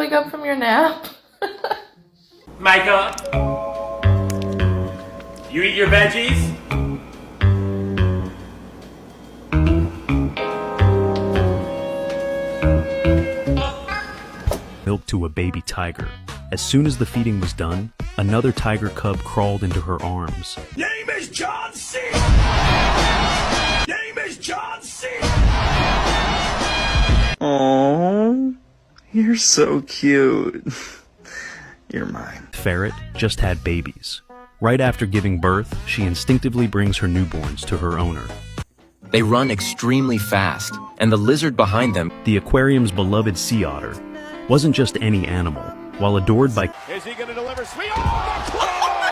wake up from your nap? Micah, you eat your veggies? Milk to a baby tiger. As soon as the feeding was done, another tiger cub crawled into her arms. Name is John C. Name is John C. Aww, you're so cute. You're mine. Ferret just had babies. Right after giving birth, she instinctively brings her newborns to her owner. They run extremely fast, and the lizard behind them, The aquarium's beloved sea otter wasn't just any animal. While adored by Is he going to deliver sweet? Oh!